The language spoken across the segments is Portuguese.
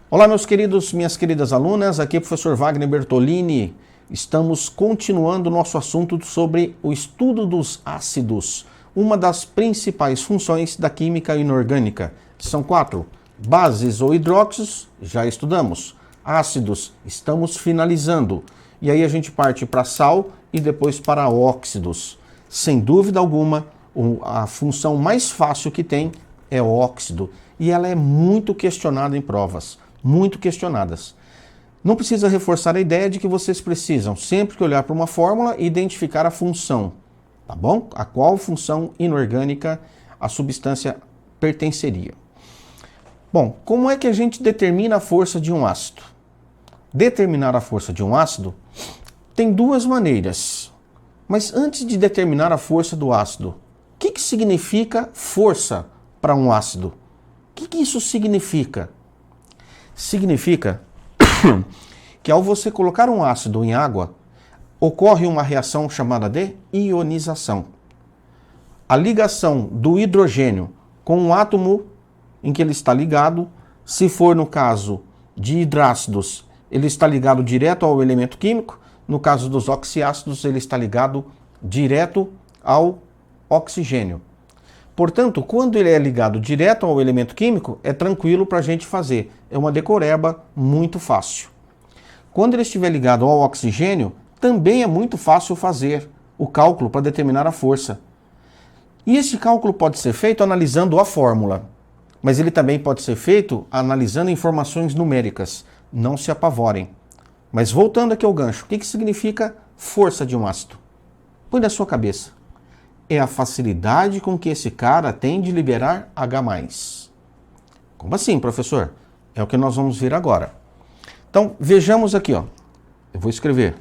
Olá, meus queridos, minhas queridas alunas, aqui é o professor Wagner Bertolini. Estamos continuando o nosso assunto sobre o estudo dos ácidos, uma das principais funções da química inorgânica. São 4. Bases ou hidróxidos, já estudamos. Ácidos, estamos finalizando. E aí a gente parte para sal e depois para óxidos. Sem dúvida alguma, a função mais fácil que tem é o óxido. E ela é muito questionada em provas. Muito questionadas. Não precisa reforçar a ideia de que vocês precisam sempre que olhar para uma fórmula e identificar a função, tá bom? A qual função inorgânica a substância pertenceria. Bom, como é que a gente determina a força de um ácido? Determinar a força de um ácido tem duas maneiras. Mas antes de determinar a força do ácido, o que significa força para um ácido? O que isso significa? Significa que ao você colocar um ácido em água, ocorre uma reação chamada de ionização. A ligação do hidrogênio com o átomo em que ele está ligado, se for no caso de hidrácidos, ele está ligado direto ao elemento químico, no caso dos oxiácidos, ele está ligado direto ao oxigênio. Portanto, quando ele é ligado direto ao elemento químico, é tranquilo para a gente fazer. É uma decoreba muito fácil. Quando ele estiver ligado ao oxigênio, também é muito fácil fazer o cálculo para determinar a força. E esse cálculo pode ser feito analisando a fórmula, mas ele também pode ser feito analisando informações numéricas. Não se apavorem. Mas voltando aqui ao gancho, o que significa força de um ácido? Põe na sua cabeça. É a facilidade com que esse cara tem de liberar H+. Como assim, professor? É o que nós vamos ver agora. Então, vejamos aqui, ó. Eu vou escrever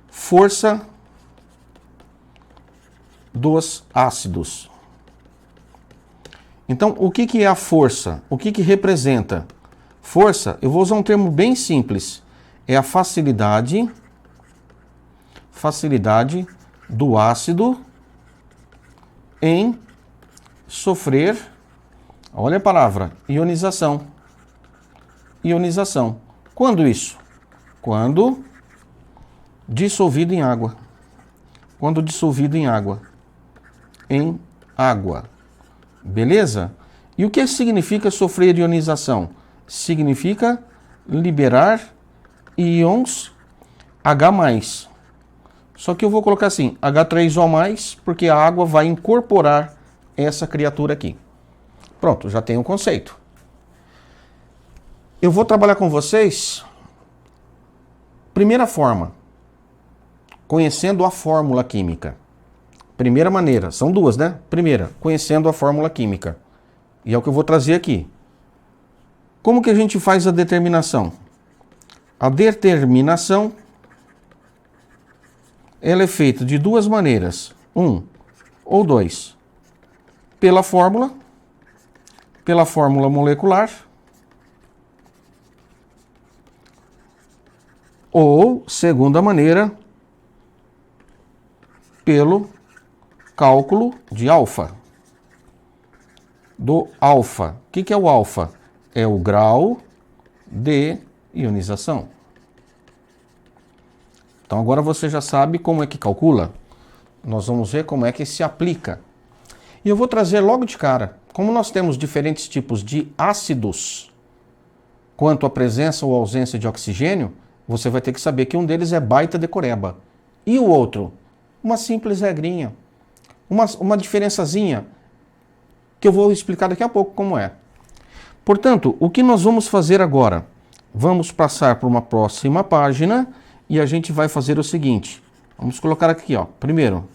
força dos ácidos. Então, o que é a força? O que representa? Força, eu vou usar um termo bem simples. É a facilidade do ácido em sofrer, olha a palavra, ionização. Ionização. Quando isso? Quando dissolvido em água. Quando dissolvido em água. Em água. Beleza? E o que significa sofrer ionização? Significa liberar íons H+. Só que eu vou colocar assim, H3O+, porque a água vai incorporar essa criatura aqui. Pronto, já tem um conceito. Eu vou trabalhar com vocês, primeira forma, conhecendo a fórmula química. Primeira maneira, são duas, né? Primeira, conhecendo a fórmula química. E é o que eu vou trazer aqui. Como que a gente faz a determinação? A determinação ela é feita de duas maneiras, ou dois, pela fórmula molecular, ou, segunda maneira, pelo cálculo de alfa, do alfa. O que é o alfa? É o grau de ionização. Então agora você já sabe como é que calcula. Nós vamos ver como é que se aplica. E eu vou trazer logo de cara, como nós temos diferentes tipos de ácidos, quanto à presença ou ausência de oxigênio, você vai ter que saber que um deles é baita decoreba. E o outro? Uma simples regrinha. Uma diferençazinha, que eu vou explicar daqui a pouco como é. Portanto, o que nós vamos fazer agora? Vamos passar para uma próxima página e a gente vai fazer o seguinte. Vamos colocar aqui, ó. Primeiro,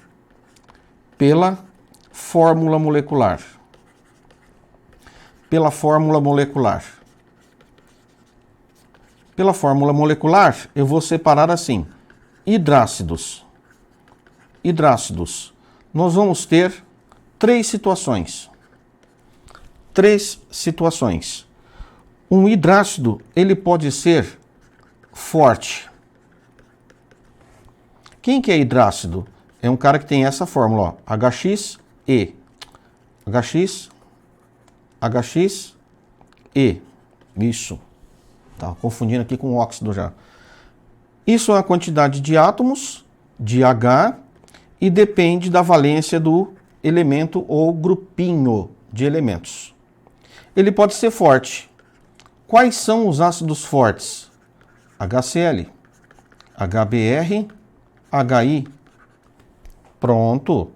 pela fórmula molecular. Pela fórmula molecular. Pela fórmula molecular, eu vou separar assim. Hidrácidos. Hidrácidos. Nós vamos ter três situações. Um hidrácido, ele pode ser forte. Quem que é hidrácido? É um cara que tem essa fórmula, ó, HXE. HXE. Isso. Tá confundindo aqui com óxido já. Isso é a quantidade de átomos de H e depende da valência do elemento ou grupinho de elementos. Ele pode ser forte. Quais são os ácidos fortes? HCl, HBr, HI. Pronto.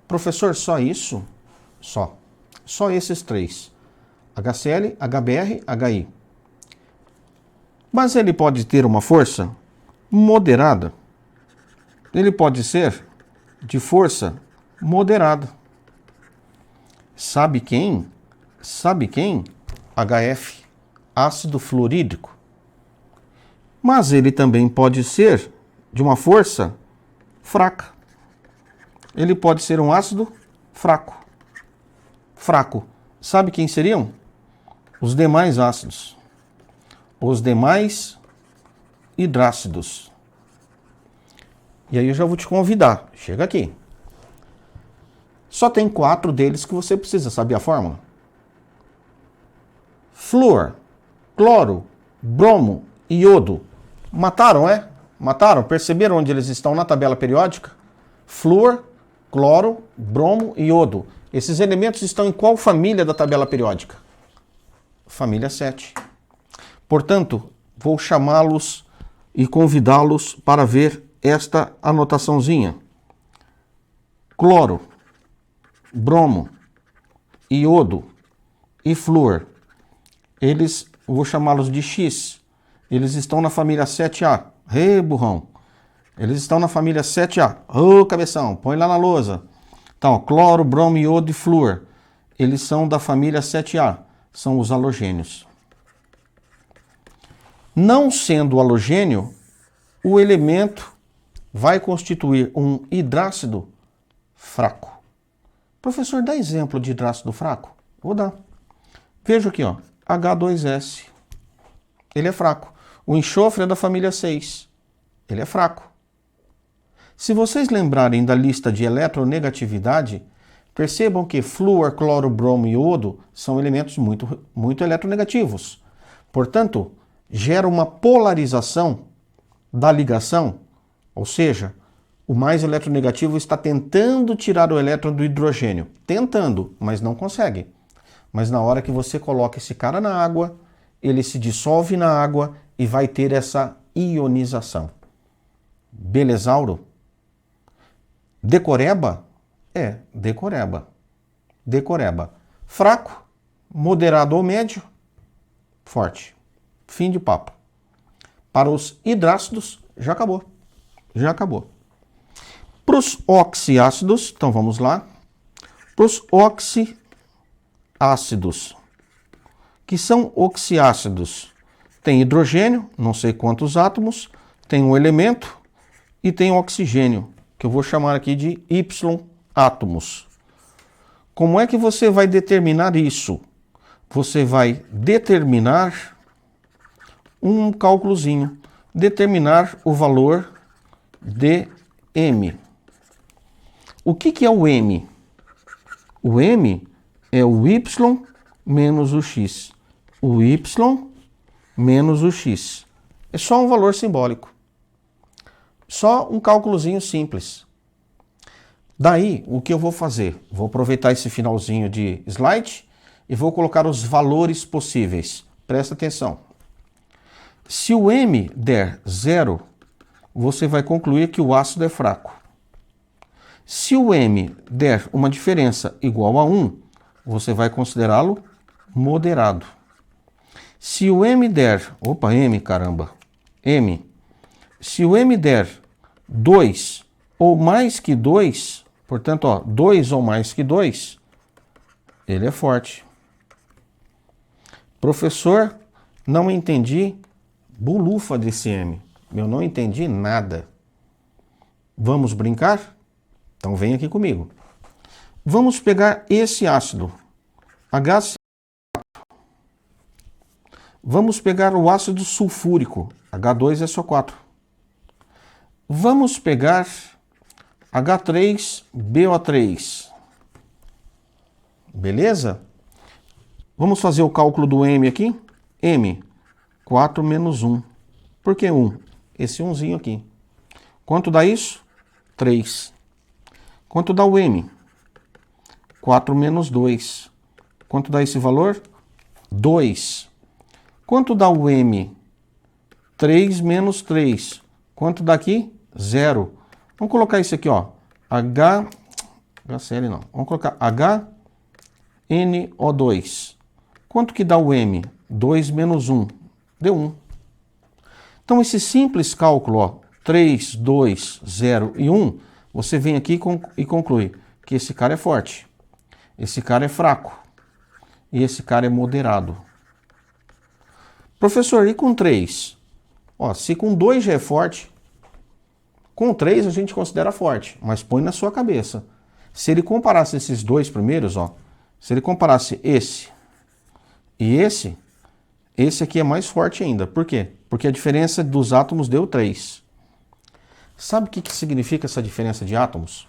Professor, só isso? Só. Só esses três. HCl, HBr, HI. Mas ele pode ter uma força moderada. Ele pode ser de força moderada. Sabe quem? Sabe quem? HF, ácido fluorídrico. Mas ele também pode ser de uma força fraca. Ele pode ser um ácido fraco. Fraco. Sabe quem seriam? Os demais ácidos. Os demais hidrácidos. E aí eu já vou te convidar. Chega aqui. Só tem 4 deles que você precisa saber a fórmula. Flúor, cloro, bromo e iodo. Mataram, é? Mataram? Perceberam onde eles estão na tabela periódica? Flúor, cloro, bromo e iodo. Esses elementos estão em qual família da tabela periódica? Família 7. Portanto, vou chamá-los e convidá-los para ver esta anotaçãozinha. Cloro, bromo, iodo e flúor. Eles, vou chamá-los de X. Eles estão na família 7A. Burrão. Eles estão na família 7A. Cabeção, põe lá na lousa. Então, cloro, bromo, iodo e flúor. Eles são da família 7A. São os halogênios. Não sendo halogênio, o elemento vai constituir um hidrácido fraco. Professor, dá exemplo de hidrácido fraco? Vou dar. Veja aqui, ó, H2S. Ele é fraco. O enxofre é da família 6. Ele é fraco. Se vocês lembrarem da lista de eletronegatividade, percebam que flúor, cloro, bromo e iodo são elementos muito eletronegativos. Portanto, gera uma polarização da ligação, ou seja, o mais eletronegativo está tentando tirar o elétron do hidrogênio. Tentando, mas não consegue. Mas na hora que você coloca esse cara na água, ele se dissolve na água e vai ter essa ionização. Belezauro? Decoreba? É, decoreba. Decoreba. Fraco, moderado ou médio, forte. Fim de papo. Para os hidrácidos, já acabou. Já acabou. Para os oxiácidos, então vamos lá. Para os oxiácidos, que são oxiácidos, tem hidrogênio, não sei quantos átomos, tem um elemento e tem um oxigênio, que eu vou chamar aqui de Y átomos. Como é que você vai determinar isso? Você vai determinar um cálculozinho, determinar o valor de M. O que é o M? O M é o Y menos o X. O Y menos o X. É só um valor simbólico. Só um cálculozinho simples. Daí, o que eu vou fazer? Vou aproveitar esse finalzinho de slide e vou colocar os valores possíveis. Presta atenção. Se o M der 0, você vai concluir que o ácido é fraco. Se o M der uma diferença igual a 1, você vai considerá-lo moderado. Se o M der... Opa, M, caramba. M. Se o M der 2 ou mais que 2, portanto, ó, 2 ou mais que 2, ele é forte. Professor, não entendi bulufa desse M. Eu não entendi nada. Vamos brincar? Então vem aqui comigo. Vamos pegar esse ácido, HCl. Vamos pegar o ácido sulfúrico, H2SO4. Vamos pegar H3BO3. Beleza? Vamos fazer o cálculo do M aqui. M. 4 menos 1. Por que 1? Esse 1zinho aqui. Quanto dá isso? 3. Quanto dá o M? 4 menos 2. Quanto dá esse valor? 2. Quanto dá o M? 3 menos 3. Quanto dá aqui? 0. Vamos colocar isso aqui, ó. HCl não. Vamos colocar HNO2. Quanto que dá o M? 2 menos 1. Deu 1. Então, esse simples cálculo, ó, 3, 2, 0 e 1, você vem aqui e conclui que esse cara é forte, esse cara é fraco e esse cara é moderado. Professor, e com 3? Ó, se com 2 já é forte, com 3 a gente considera forte, mas põe na sua cabeça. Se ele comparasse esses dois primeiros, ó, se ele comparasse esse e esse aqui é mais forte ainda. Por quê? Porque a diferença dos átomos deu 3. Sabe o que significa essa diferença de átomos?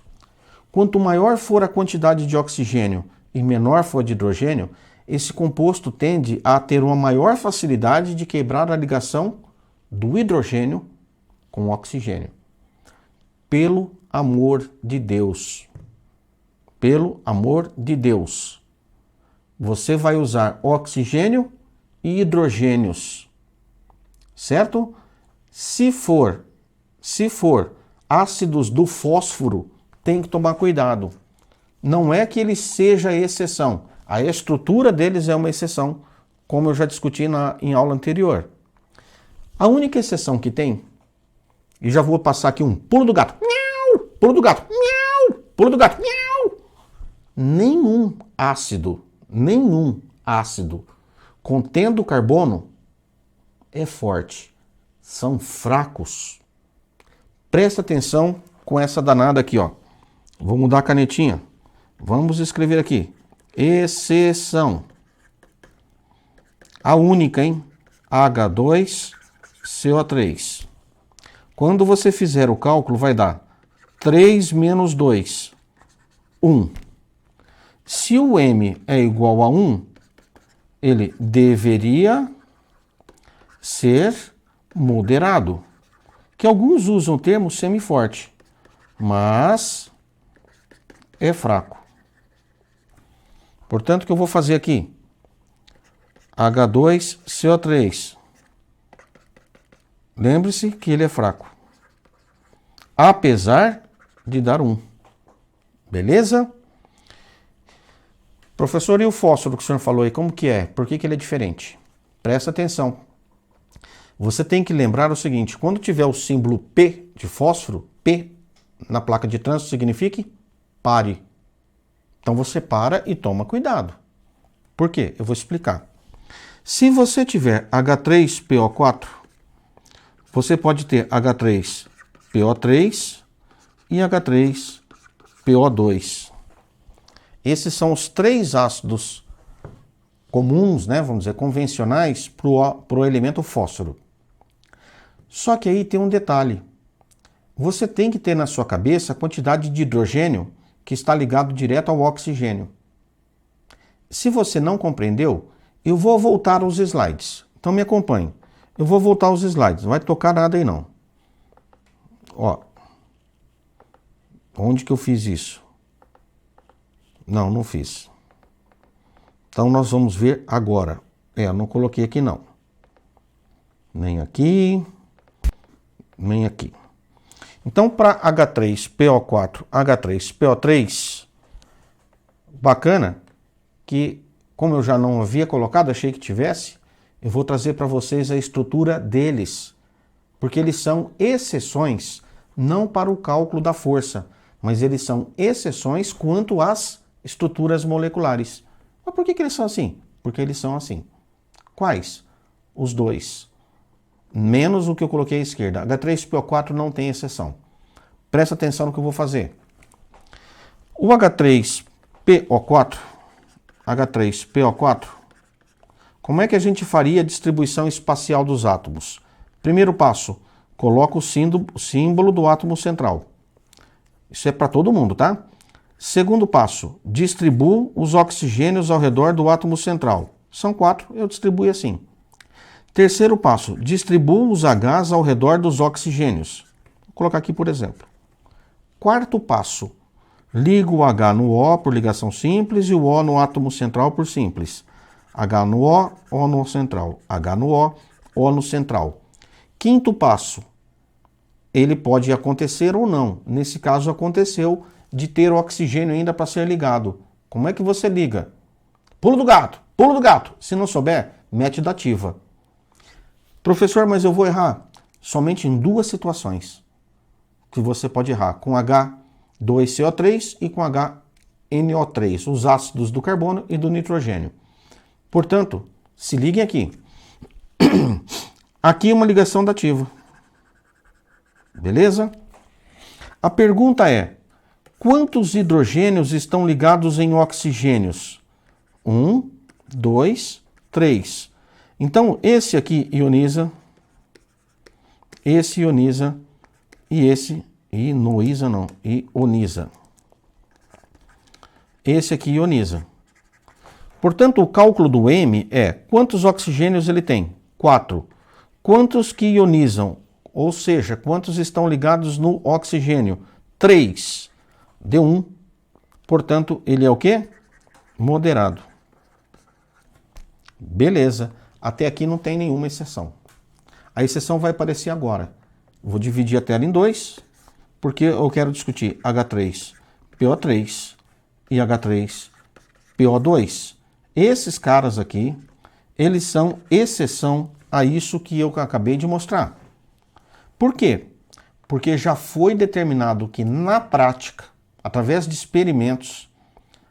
Quanto maior for a quantidade de oxigênio e menor for a de hidrogênio, esse composto tende a ter uma maior facilidade de quebrar a ligação do hidrogênio com o oxigênio. Pelo amor de Deus. Pelo amor de Deus. Você vai usar oxigênio e hidrogênios, certo? Se for ácidos do fósforo, tem que tomar cuidado. Não é que ele seja exceção. A estrutura deles é uma exceção, como eu já discuti em aula anterior. A única exceção que tem, e já vou passar aqui um pulo do gato, miau, pulo do gato, miau, pulo do gato, miau. Nenhum ácido contendo carbono é forte. São fracos. Presta atenção com essa danada aqui, ó. Vou mudar a canetinha. Vamos escrever aqui. Exceção. A única, hein? H2CO3. Quando você fizer o cálculo, vai dar 3 menos 2, 1. Se o M é igual a 1, ele deveria ser moderado, que alguns usam o termo semiforte, mas é fraco. Portanto, o que eu vou fazer aqui? H2CO3. Lembre-se que ele é fraco, apesar de dar 1. Beleza? Professor, e o fósforo que o senhor falou aí, como que é? Por que ele é diferente? Presta atenção. Você tem que lembrar o seguinte, quando tiver o símbolo P de fósforo, P na placa de trânsito significa pare. Então você para e toma cuidado. Por quê? Eu vou explicar. Se você tiver H3PO4, você pode ter H3PO3 e H3PO2. Esses são os 3 ácidos comuns, né, vamos dizer, convencionais para o elemento fósforo. Só que aí tem um detalhe. Você tem que ter na sua cabeça a quantidade de hidrogênio que está ligado direto ao oxigênio. Se você não compreendeu, eu vou voltar aos slides. Então me acompanhe. Eu vou voltar aos slides. Não vai tocar nada aí não. Ó. Onde que eu fiz isso? Não, não fiz. Então nós vamos ver agora. Eu não coloquei aqui não. Nem aqui, nem aqui. Então para H3PO4, H3PO3, bacana que, como eu já não havia colocado, achei que tivesse, eu vou trazer para vocês a estrutura deles. Porque eles são exceções, não para o cálculo da força, mas eles são exceções quanto às estruturas moleculares. Mas por que eles são assim? Porque eles são assim. Quais? Os dois. Menos o que eu coloquei à esquerda. H3PO4 não tem exceção. Presta atenção no que eu vou fazer. O H3PO4, como é que a gente faria a distribuição espacial dos átomos? Primeiro passo, coloca o símbolo do átomo central. Isso é para todo mundo, tá? Segundo passo, distribuo os oxigênios ao redor do átomo central. São 4, eu distribuo assim. Terceiro passo, distribua os Hs ao redor dos oxigênios. Vou colocar aqui, por exemplo. Quarto passo, liga o H no O por ligação simples e o O no átomo central por simples. H no O no central. H no O no central. Quinto passo, ele pode acontecer ou não. Nesse caso aconteceu de ter o oxigênio ainda para ser ligado. Como é que você liga? Pulo do gato, pulo do gato. Se não souber, mete dativa. Professor, mas eu vou errar somente em duas situações que você pode errar, com H2CO3 e com HNO3, os ácidos do carbono e do nitrogênio. Portanto, se liguem aqui. Aqui é uma ligação dativa. Beleza? A pergunta é, quantos hidrogênios estão ligados em oxigênios? 1, 2, 3. Então, esse aqui ioniza, esse ioniza e esse ioniza. Esse aqui ioniza. Portanto, o cálculo do M é quantos oxigênios ele tem? 4. Quantos que ionizam? Ou seja, quantos estão ligados no oxigênio? 3. Deu 1. Portanto, ele é o quê? Moderado. Beleza. Até aqui não tem nenhuma exceção. A exceção vai aparecer agora. Vou dividir a tela em dois, porque eu quero discutir H3PO3 e H3PO2. Esses caras aqui, eles são exceção a isso que eu acabei de mostrar. Por quê? Porque já foi determinado que na prática, através de experimentos,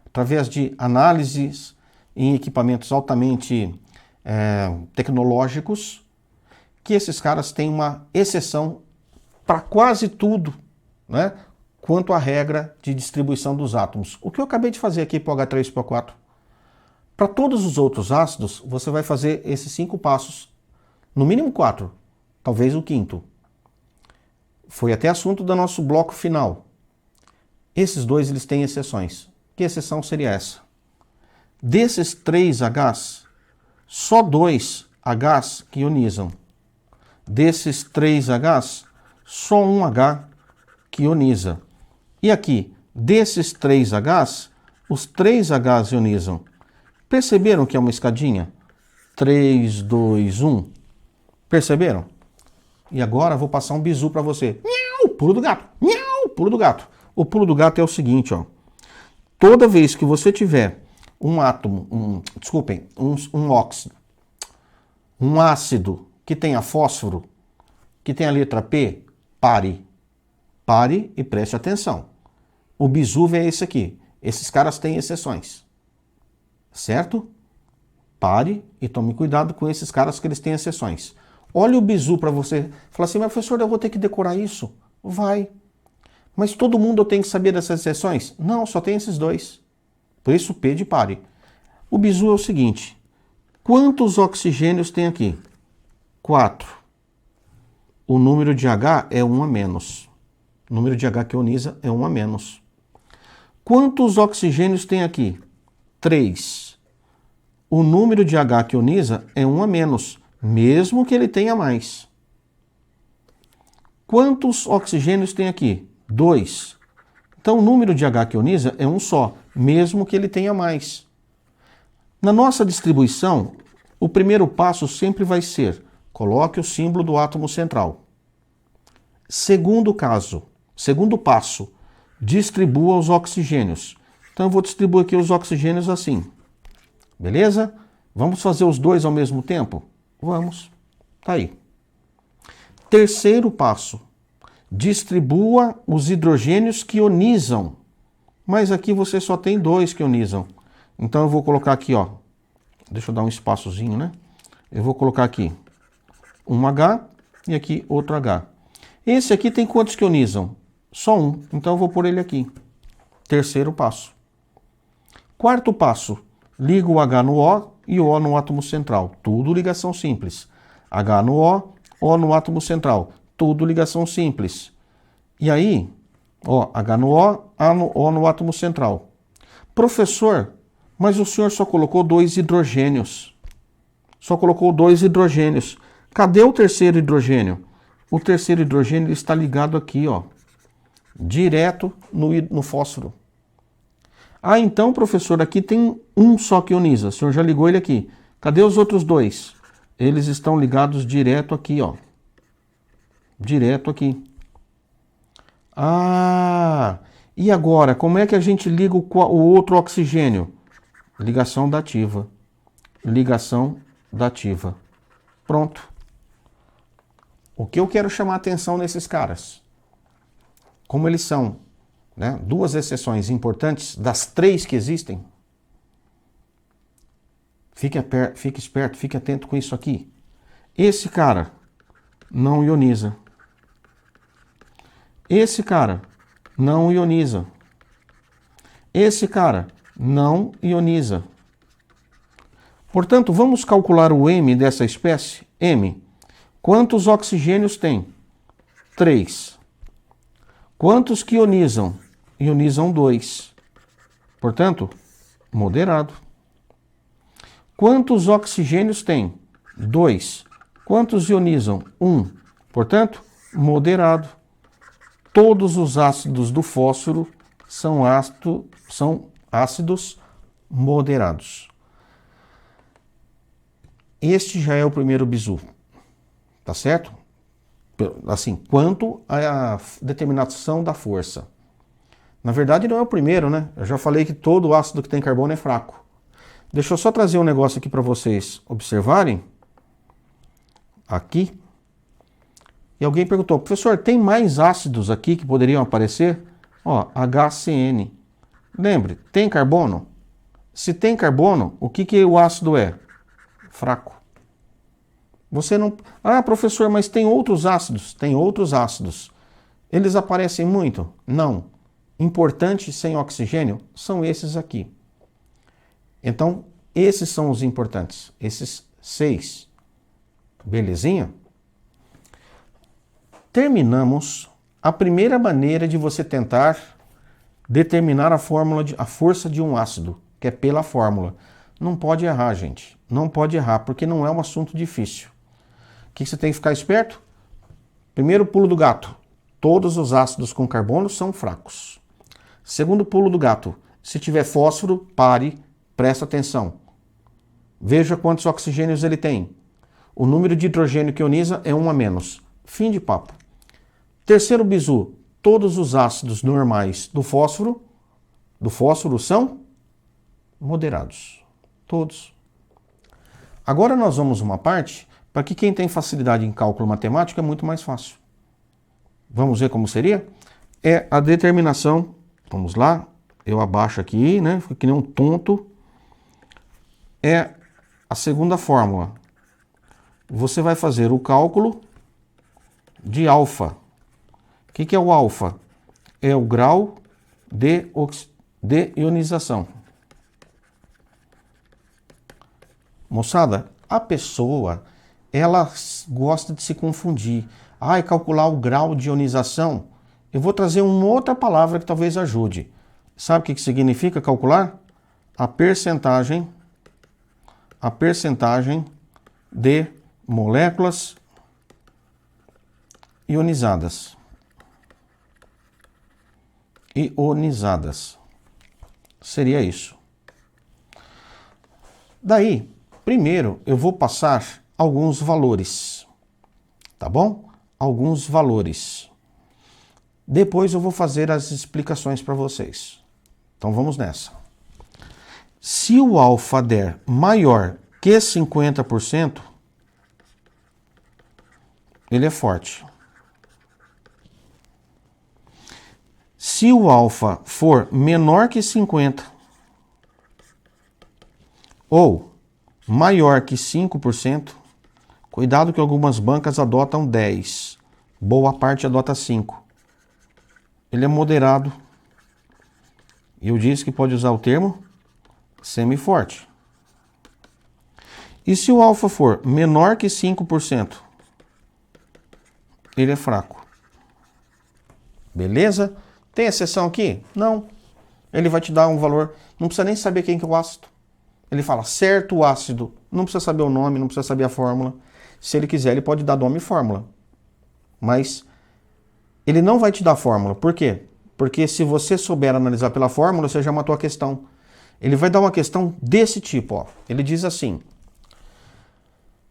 através de análises em equipamentos altamente tecnológicos, que esses caras têm uma exceção para quase tudo, né? Quanto à regra de distribuição dos átomos. O que eu acabei de fazer aqui para o H3PO4. Para todos os outros ácidos, você vai fazer esses 5 passos, no mínimo 4, talvez o quinto. Foi até assunto do nosso bloco final. Esses dois, eles têm exceções. Que exceção seria essa? Desses 3 Hs, só 2 Hs que ionizam. Desses 3 Hs, só 1 H que ioniza. E aqui, desses 3 Hs, os 3 Hs ionizam. Perceberam que é uma escadinha? 3, 2, 1. Perceberam? E agora eu vou passar um bizu para você. Miau, pulo do gato. Miau, pulo do gato. O pulo do gato é o seguinte, ó. Toda vez que você tiver um átomo, um óxido, um ácido que tenha fósforo, que tenha a letra P, pare. Pare e preste atenção. O bizu é esse aqui. Esses caras têm exceções. Certo? Pare e tome cuidado com esses caras que eles têm exceções. Olha o bizu para você. Fala assim, mas professor, eu vou ter que decorar isso? Vai. Mas todo mundo tem que saber dessas exceções? Não, só tem esses dois. Por isso, P de pare. O bizu é o seguinte. Quantos oxigênios tem aqui? 4. O número de H é 1 a menos. O número de H que ioniza é 1 a menos. Quantos oxigênios tem aqui? 3. O número de H que ioniza é 1 a menos, mesmo que ele tenha mais. Quantos oxigênios tem aqui? 2. Então o número de H que ioniza é 1 só, mesmo que ele tenha mais. Na nossa distribuição, o primeiro passo sempre vai ser, coloque o símbolo do átomo central. Segundo passo, distribua os oxigênios. Então eu vou distribuir aqui os oxigênios assim. Beleza? Vamos fazer os dois ao mesmo tempo? Vamos. Tá aí. Terceiro passo, distribua os hidrogênios que ionizam. Mas aqui você só tem 2 que ionizam. Então eu vou colocar aqui, ó. Deixa eu dar um espaçozinho, né? Eu vou colocar aqui um H e aqui outro H. Esse aqui tem quantos que ionizam? Só 1. Então eu vou pôr ele aqui. Terceiro passo. Quarto passo, liga o H no O e o O no átomo central. Tudo ligação simples. H no O no átomo central. Tudo ligação simples. E aí, ó, H no O no átomo central. Professor, mas o senhor só colocou 2 hidrogênios. Só colocou 2 hidrogênios. Cadê o terceiro hidrogênio? O terceiro hidrogênio está ligado aqui, ó, direto no fósforo. Ah, então, professor, aqui tem um só que ioniza. O senhor já ligou ele aqui. Cadê os outros 2? Eles estão ligados direto aqui, ó. Direto aqui. Ah, e agora, como é que a gente liga o outro oxigênio? Ligação dativa. Ligação dativa. Pronto. O que eu quero chamar a atenção nesses caras? Como eles são, né, 2 exceções importantes das 3 que existem. Fique esperto, fique atento com isso aqui. Esse cara não ioniza. Esse cara não ioniza. Esse cara não ioniza. Portanto, vamos calcular o M dessa espécie. M. Quantos oxigênios tem? 3. Quantos que ionizam? Ionizam 2. Portanto, moderado. Quantos oxigênios tem? 2. Quantos ionizam? 1. Portanto, moderado. Todos os ácidos do fósforo são ácidos moderados. Este já é o primeiro bizu, tá certo? Assim, quanto à determinação da força. Na verdade, não é o primeiro, né? Eu já falei que todo ácido que tem carbono é fraco. Deixa eu só trazer um negócio aqui para vocês observarem. Aqui. E alguém perguntou, professor, tem mais ácidos aqui que poderiam aparecer? Ó, HCN. Lembre, tem carbono? Se tem carbono, o que o ácido é? Fraco. Você não... Ah, professor, mas tem outros ácidos? Tem outros ácidos. Eles aparecem muito? Não. Importantes sem oxigênio são esses aqui. Então, esses são os importantes. Esses 6. Belezinha? Terminamos a primeira maneira de você tentar determinar a força de um ácido, que é pela fórmula. Não pode errar, gente. Não pode errar, porque não é um assunto difícil. O que você tem que ficar esperto? Primeiro pulo do gato. Todos os ácidos com carbono são fracos. Segundo pulo do gato. Se tiver fósforo, pare, presta atenção. Veja quantos oxigênios ele tem. O número de hidrogênio que ioniza é 1 a menos. Fim de papo. Terceiro bizu. Todos os ácidos normais do fósforo são moderados. Todos. Agora nós vamos uma parte para que quem tem facilidade em cálculo matemático é muito mais fácil. Vamos ver como seria? É a determinação. Vamos lá. Eu abaixo aqui, né? Fica que nem um tonto. É a segunda fórmula. Você vai fazer o cálculo de alfa. O que é o alfa? É o grau de ionização. Moçada, a pessoa, ela gosta de se confundir. Ah, calcular o grau de ionização. Eu vou trazer uma outra palavra que talvez ajude. Sabe o que significa calcular? A percentagem de moléculas ionizadas. Seria isso. Daí, primeiro eu vou passar alguns valores, tá bom? Alguns valores. Depois eu vou fazer as explicações para vocês. Então vamos nessa. Se o alfa der maior que 50%, ele é forte. Se o alfa for menor que 50 ou maior que 5%, cuidado que algumas bancas adotam 10, boa parte adota 5. Ele é moderado. E eu disse que pode usar o termo semi-forte. E se o alfa for menor que 5%, ele é fraco. Beleza? Tem exceção aqui? Não. Ele vai te dar um valor, não precisa nem saber quem que é o ácido. Ele fala certo ácido Não precisa saber o nome, não precisa saber a fórmula. Se ele quiser, ele pode dar nome e fórmula. Mas ele não vai te dar fórmula. Por quê? Porque se você souber analisar pela fórmula, você já matou a questão. Ele vai dar uma questão desse tipo, ó. Ele diz assim: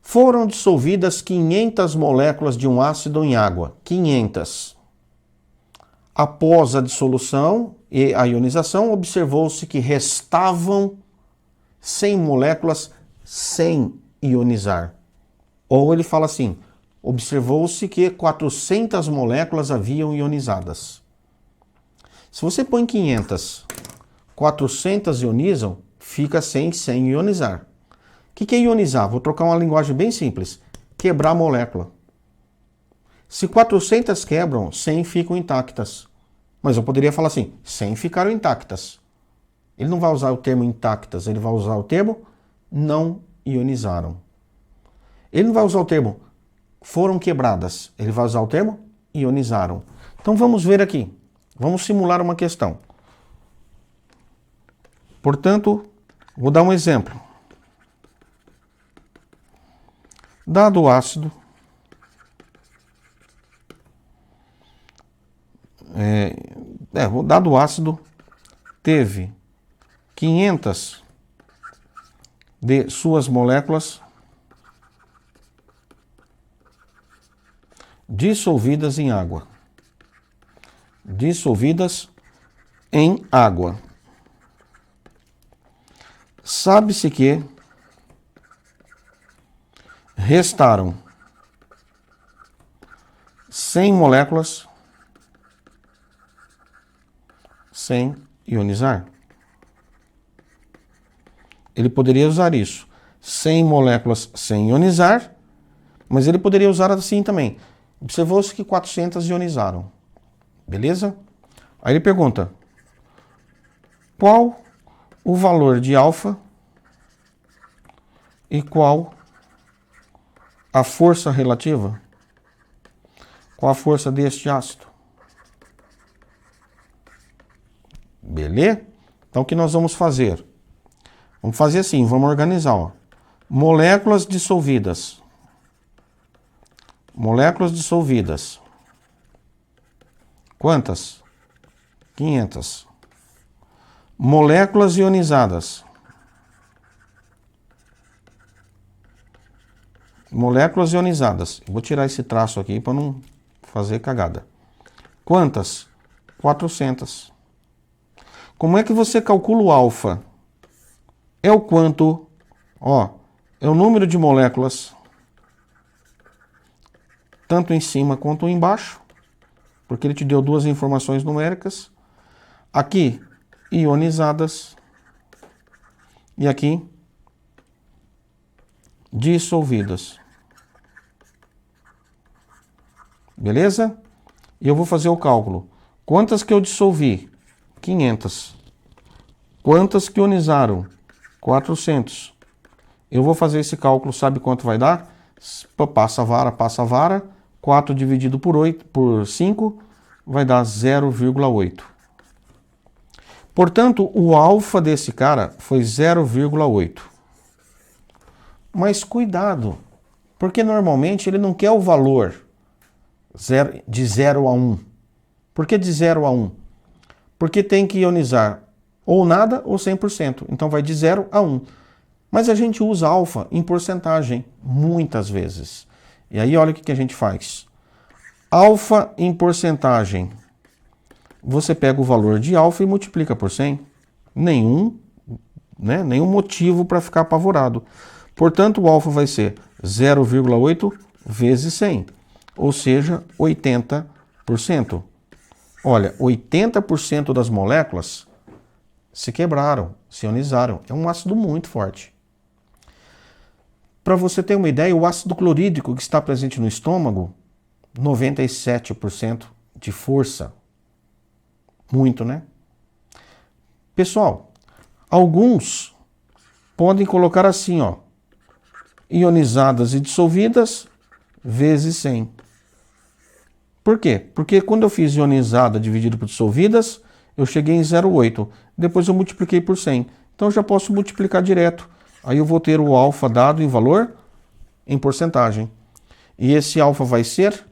foram dissolvidas 500 moléculas de um ácido em água. 500. Após a dissolução e a ionização, observou-se que restavam 100 moléculas sem ionizar. Ou ele fala assim: observou-se que 400 moléculas haviam ionizadas. Se você põe 500, 400 ionizam, fica 100 sem ionizar. O que é ionizar? Vou trocar uma linguagem bem simples. Quebrar a molécula. Se 400 quebram, 100 ficam intactas. Mas eu poderia falar assim: 100 ficaram intactas. Ele não vai usar o termo intactas, ele vai usar o termo não ionizaram. Ele não vai usar o termo foram quebradas, ele vai usar o termo ionizaram. Então vamos ver aqui. Vamos simular uma questão. Portanto, vou dar um exemplo. Dado o ácido, dado o ácido, teve 500 de suas moléculas dissolvidas em água. Dissolvidas em água. Sabe-se que restaram 100 moléculas sem ionizar. Ele poderia usar isso, 100 moléculas sem ionizar, mas ele poderia usar assim também. Observou-se que 400 ionizaram. Beleza? Aí ele pergunta: qual o valor de alfa e qual a força relativa? Qual a força deste ácido? Beleza? Então o que nós vamos fazer? Vamos fazer assim, vamos organizar, ó. Moléculas dissolvidas. Moléculas dissolvidas. Quantas? 500. Moléculas ionizadas. Moléculas ionizadas. Vou tirar esse traço aqui para não fazer cagada. Quantas? 400. Como é que você calcula o alfa? É o quanto? Ó, é o número de moléculas, tanto em cima quanto embaixo, porque ele te deu duas informações numéricas. Aqui, ionizadas, e aqui, dissolvidas. Beleza? E eu vou fazer o cálculo. Quantas que eu dissolvi? 500. Quantas que ionizaram? 400. Eu vou fazer esse cálculo, sabe quanto vai dar? Passa a vara. 4 dividido por 5 vai dar 0,8. Portanto, o alfa desse cara foi 0,8. Mas cuidado, porque normalmente ele não quer o valor de 0 a 1. Por que de 0 a 1? Porque tem que ionizar ou nada ou 100%. Então vai de 0 a 1. Mas a gente usa alfa em porcentagem muitas vezes. E aí olha o que a gente faz. Alfa em porcentagem. Você pega o valor de alfa e multiplica por 100. Nenhum motivo para ficar apavorado. Portanto, o alfa vai ser 0,8 vezes 100. Ou seja, 80%. Olha, 80% das moléculas se quebraram, se ionizaram. É um ácido muito forte. Para você ter uma ideia, o ácido clorídrico que está presente no estômago, 97% de força. Muito, né? Pessoal, alguns podem colocar assim, ó, ionizadas e dissolvidas vezes 100. Por quê? Porque quando eu fiz ionizada dividido por dissolvidas, eu cheguei em 0,8. Depois eu multipliquei por 100. Então eu já posso multiplicar direto. Aí eu vou ter o alfa dado em valor em porcentagem. E esse alfa vai ser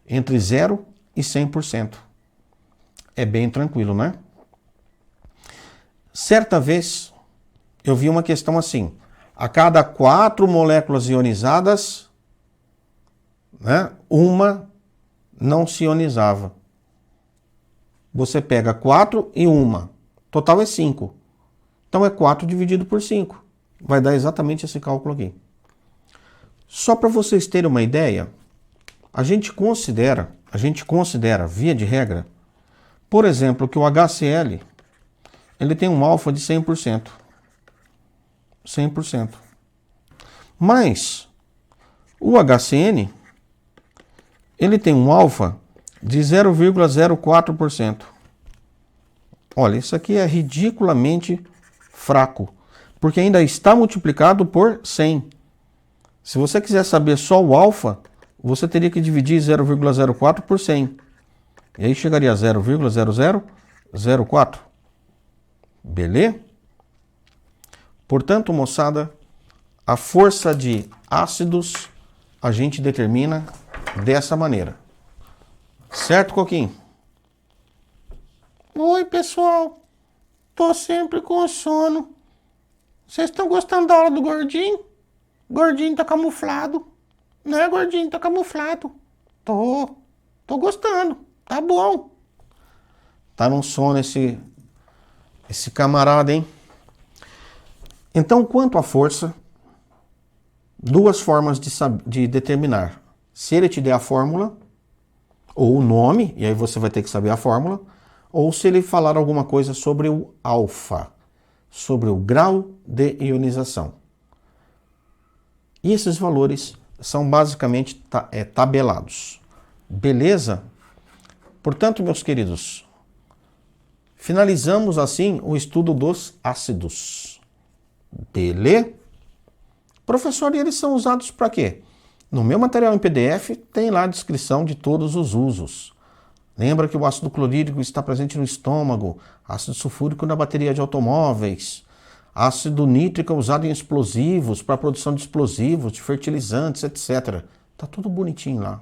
entre 0 e 100%. É bem tranquilo, né? Certa vez, eu vi uma questão assim. A cada 4 moléculas ionizadas, né, uma não se ionizava. Você pega 4 e uma. Total é 5. Então é 4 dividido por 5. Vai dar exatamente esse cálculo aqui. Só para vocês terem uma ideia, a gente considera, via de regra, por exemplo, que o HCl ele tem um alfa de 100%. 100%. Mas o HCN ele tem um alfa de 0,04%. Olha, isso aqui é ridiculamente fraco, porque ainda está multiplicado por 100. Se você quiser saber só o alfa, você teria que dividir 0,04 por 100. E aí chegaria a 0,0004. Beleza? Portanto, moçada, a força de ácidos a gente determina dessa maneira. Certo, Coquinho? Oi, pessoal. Tô sempre com sono. Vocês estão gostando da aula do Gordinho? Gordinho tá camuflado. Né, Gordinho? Tá camuflado. Tô gostando. Tá bom. Tá num sono esse camarada, hein? Então, quanto à força, duas formas de determinar. Se ele te der a fórmula, ou o nome, e aí você vai ter que saber a fórmula, ou se ele falar alguma coisa sobre o alfa, sobre o grau de ionização. E esses valores são basicamente tabelados. Beleza? Portanto, meus queridos, finalizamos assim o estudo dos ácidos. Beleza? Professor, e eles são usados para quê? No meu material em PDF tem lá a descrição de todos os usos. Lembra que o ácido clorídrico está presente no estômago, ácido sulfúrico na bateria de automóveis, ácido nítrico é usado em explosivos, para a produção de explosivos, de fertilizantes, etc. Tá tudo bonitinho lá.